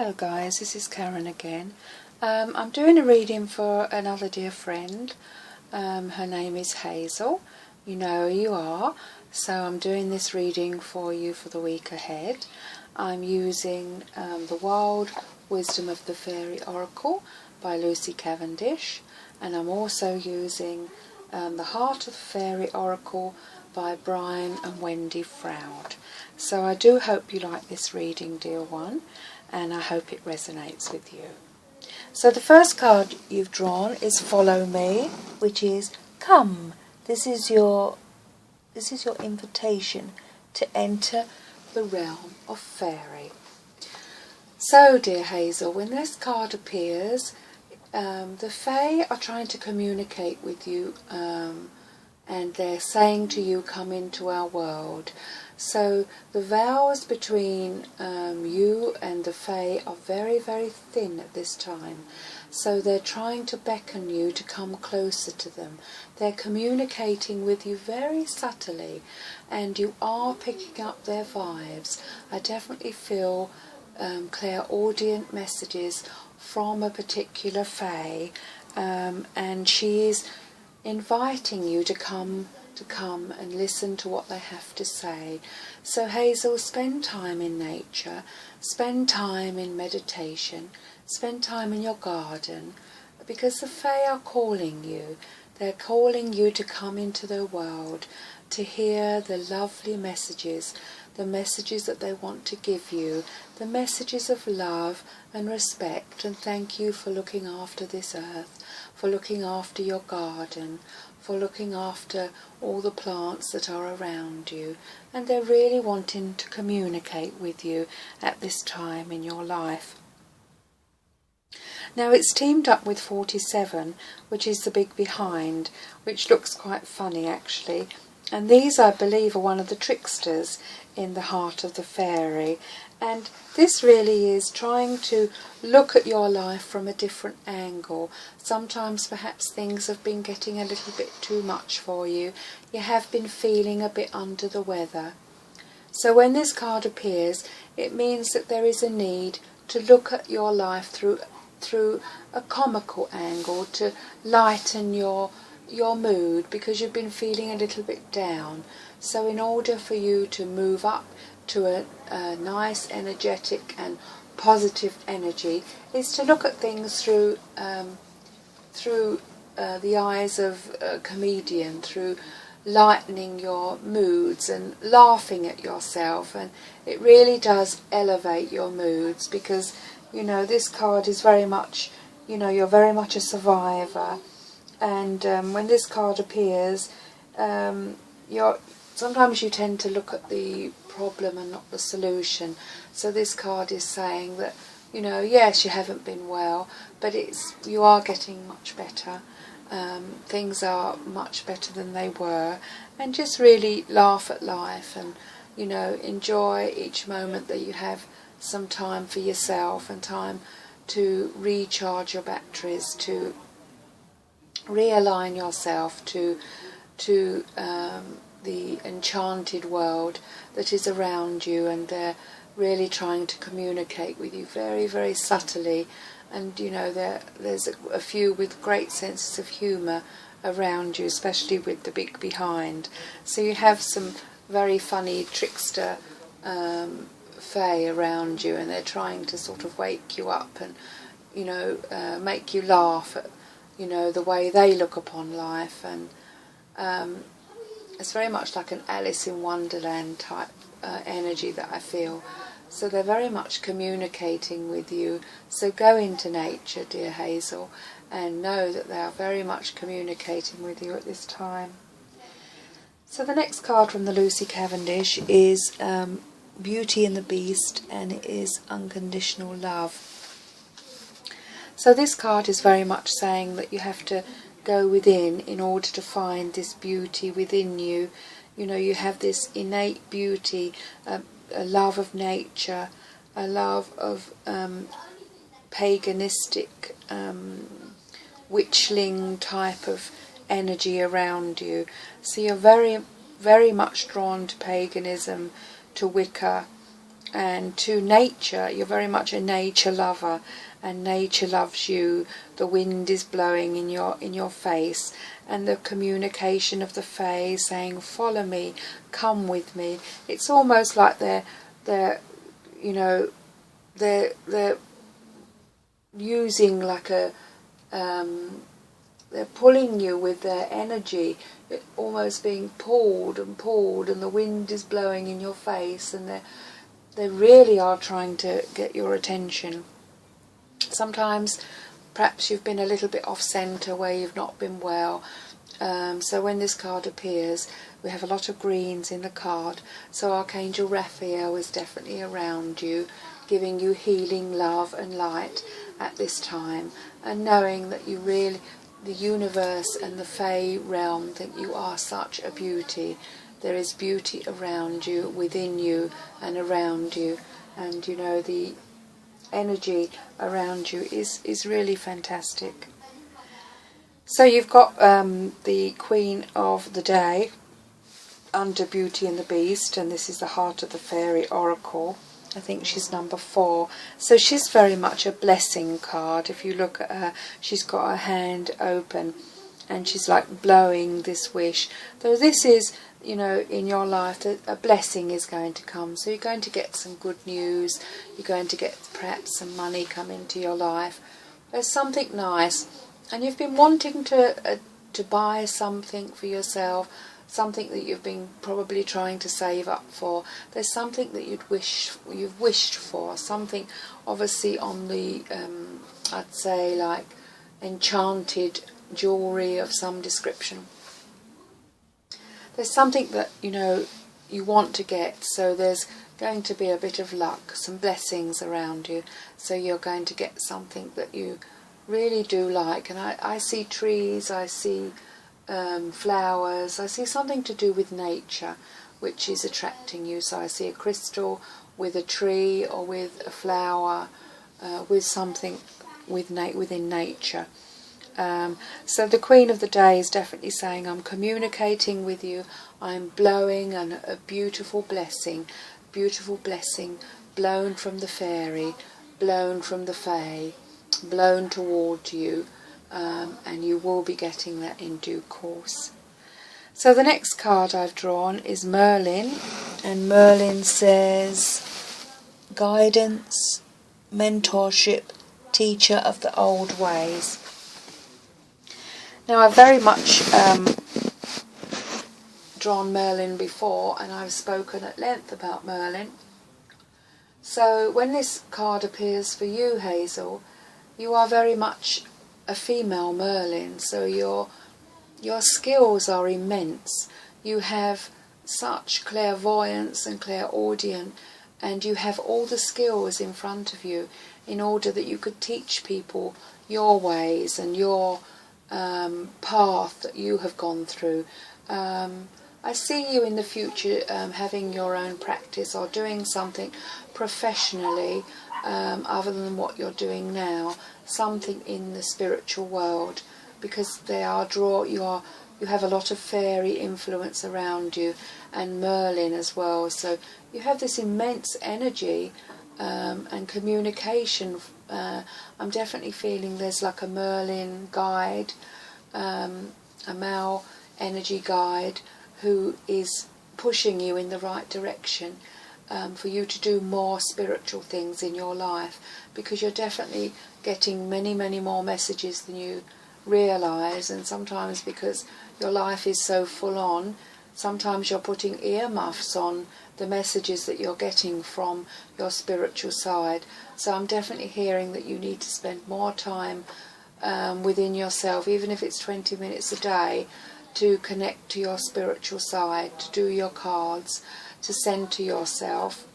Hello guys, this is Karen again. I'm doing a reading for another dear friend. Her name is Hazel. You know who you are. So I'm doing this reading for you for the week ahead. I'm using The Wild Wisdom of the Fairy Oracle by Lucy Cavendish. And I'm also using The Heart of the Fairy Oracle by Brian and Wendy Froud. So I do hope you like this reading, dear one, and I hope it resonates with you. So the first card you've drawn is Follow Me, which is come. This is your invitation to enter the realm of fairy. So, dear Hazel, when this card appears, the Fae are trying to communicate with you, and they're saying to you, come into our world. So the vows between you and the Fae are very, very thin at this time. So they're trying to beckon you to come closer to them. They're communicating with you very subtly, and you are picking up their vibes. I definitely feel clairaudient messages from a particular Fae, and she is inviting you to come and listen to what they have to say. So Hazel, spend time in nature, spend time in meditation, spend time in your garden, because the Fae are calling you. They're calling you to come into their world, to hear the lovely messages, the messages that they want to give you, the messages of love and respect, and thank you for looking after this earth, for looking after your garden, for looking after all the plants that are around you. And they're really wanting to communicate with you at this time in your life. Now it's teamed up with 47, which is the big behind, which looks quite funny actually. And these, I believe, are one of the tricksters in the heart of the fairy. And this really is trying to look at your life from a different angle. Sometimes perhaps things have been getting a little bit too much for you. You have been feeling a bit under the weather. So when this card appears, it means that there is a need to look at your life through a comical angle, to lighten your mood, because you've been feeling a little bit down. So in order for you to move up to a nice, energetic and positive energy, is to look at things through the eyes of a comedian, through lightening your moods and laughing at yourself. And it really does elevate your moods, because you know this card is very much, you know, you're very much a survivor. And when this card appears, sometimes you tend to look at the problem and not the solution. So this card is saying that, you know, yes, you haven't been well, but you are getting much better. Things are much better than they were, and just really laugh at life and, you know, enjoy each moment that you have some time for yourself and time to recharge your batteries, to realign yourself to the enchanted world that is around you. And they're really trying to communicate with you very, very subtly. And you know, there's a few with great senses of humour around you, especially with the big behind. So you have some very funny trickster Fae around you, and they're trying to sort of wake you up and, you know, make you laugh at, you know, the way they look upon life. And it's very much like an Alice in Wonderland type energy that I feel. So they're very much communicating with you. So go into nature, dear Hazel, and know that they are very much communicating with you at this time. So the next card from the Lucy Cavendish is Beauty and the Beast, and it is Unconditional Love. So this card is very much saying that you have to go within in order to find this beauty within you. You know, you have this innate beauty, a love of nature, a love of paganistic, witchling type of energy around you. So you're very, very much drawn to paganism, to Wicca, and to nature. You're very much a nature lover, and nature loves you. The wind is blowing in your face, and the communication of the Fae saying, follow me, come with me. It's almost like they're you know, they're using like a they're pulling you with their energy, almost being pulled and pulled, and the wind is blowing in your face, and they really are trying to get your attention. Sometimes perhaps you've been a little bit off centre where you've not been well. So when this card appears, we have a lot of greens in the card. So Archangel Raphael is definitely around you, giving you healing, love and light at this time, and knowing that you really, the universe and the Fae realm think you are such a beauty. There is beauty around you, within you and around you, and you know the energy around you is really fantastic. So you've got the Queen of the Day under Beauty and the Beast, and this is the Heart of the Fairy Oracle. I think she's number 4. So she's very much a blessing card. If you look at her, she's got her hand open and she's like blowing this wish. Though this is, you know, in your life, a blessing is going to come. So you're going to get some good news. You're going to get perhaps some money come into your life. There's something nice. And you've been wanting to buy something for yourself, something that you've been probably trying to save up for. There's something that you've wished for, something obviously on the, I'd say like enchanted jewellery of some description. There's something that, you know, you want to get, so there's going to be a bit of luck, some blessings around you, so you're going to get something that you really do like. And I see trees, I see flowers, I see something to do with nature which is attracting you. So I see a crystal with a tree or with a flower, with something within nature. So the Queen of the Day is definitely saying, I'm communicating with you, I'm blowing a beautiful blessing blown from the fairy, blown from the Fae, blown toward you, and you will be getting that in due course. So the next card I've drawn is Merlin, and Merlin says guidance, mentorship, teacher of the old ways. Now I've very much drawn Merlin before, and I've spoken at length about Merlin. So when this card appears for you, Hazel, you are very much a female Merlin, so your skills are immense. You have such clairvoyance and clairaudient, and you have all the skills in front of you in order that you could teach people your ways and your path that you have gone through. I see you in the future having your own practice or doing something professionally other than what you're doing now, something in the spiritual world, because you have a lot of fairy influence around you, and Merlin as well. So you have this immense energy and communication. I'm definitely feeling there's like a Merlin guide, a male energy guide who is pushing you in the right direction for you to do more spiritual things in your life, because you're definitely getting many, many more messages than you realise. And sometimes because your life is so full on, sometimes you're putting earmuffs on the messages that you're getting from your spiritual side. So I'm definitely hearing that you need to spend more time within yourself, even if it's 20 minutes a day, to connect to your spiritual side, to do your cards, to send to yourself,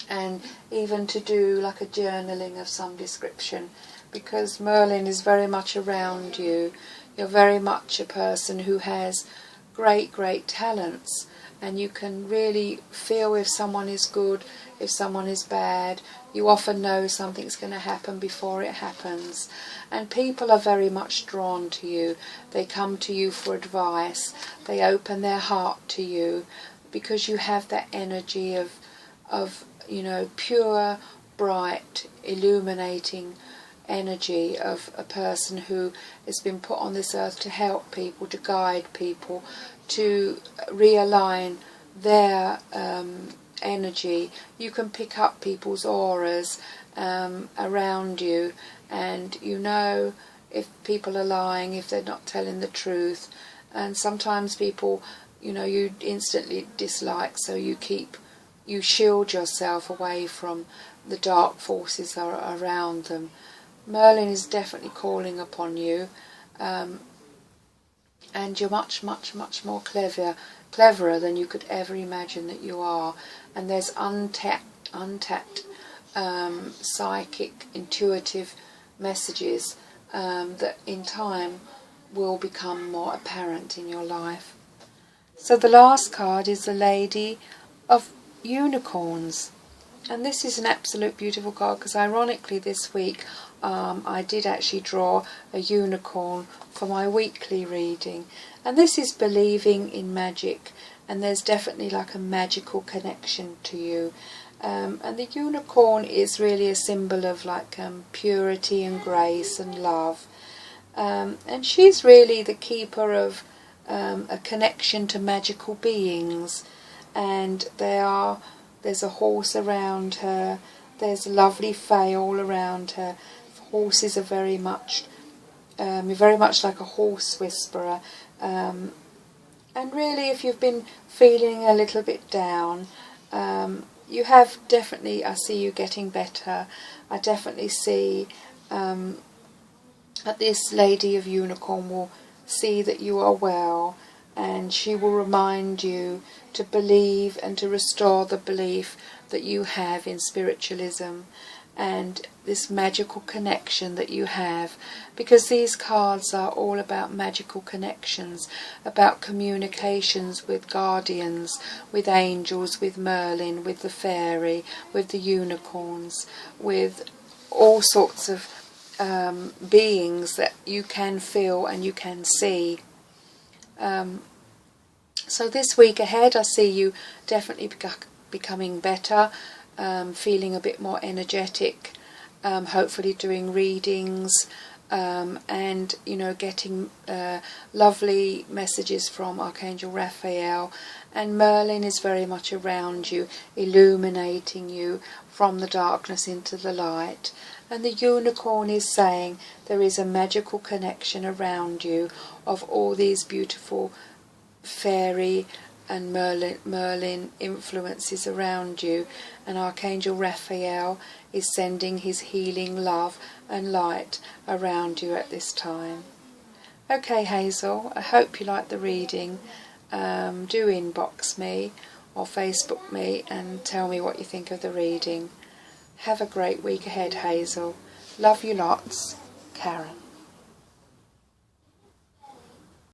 and even to do like a journaling of some description, because Merlin is very much around you. You're very much a person who has great talents, and you can really feel if someone is good, if someone is bad. You often know something's going to happen before it happens, and people are very much drawn to you. They come to you for advice, they open their heart to you, because you have that energy of of, you know, pure, bright, illuminating energy of a person who has been put on this earth to help people, to guide people, to realign their energy. You can pick up people's auras around you, and you know if people are lying, if they're not telling the truth. And sometimes people, you know, you instantly dislike, so you shield yourself away from the dark forces that are around them. Merlin is definitely calling upon you, and you're much more cleverer than you could ever imagine that you are. And there's untapped psychic, intuitive messages that in time will become more apparent in your life. So the last card is the Lady of Unicorns, and this is an absolute beautiful card, because ironically this week I did actually draw a unicorn for my weekly reading, and this is believing in magic, and there's definitely like a magical connection to you. And the unicorn is really a symbol of like purity and grace and love, and she's really the keeper of a connection to magical beings, and there's a horse around her, there's a lovely fae all around her. Horses are very much like a horse whisperer, and really if you've been feeling a little bit down, you have definitely, I see you getting better. I definitely see that this Lady of Unicorn will see that you are well, and she will remind you to believe and to restore the belief that you have in spiritualism and this magical connection that you have, because these cards are all about magical connections, about communications with guardians, with angels, with Merlin, with the fairy, with the unicorns, with all sorts of beings that you can feel and you can see. So this week ahead I see you definitely becoming better, feeling a bit more energetic, hopefully doing readings, and you know, getting lovely messages from Archangel Raphael, and Merlin is very much around you, illuminating you from the darkness into the light. And the unicorn is saying there is a magical connection around you of all these beautiful fairy and Merlin influences around you, and Archangel Raphael is sending his healing love and light around you at this time. Okay, Hazel, I hope you like the reading. Do inbox me or Facebook me and tell me what you think of the reading. Have a great week ahead, Hazel. Love you lots, Karen.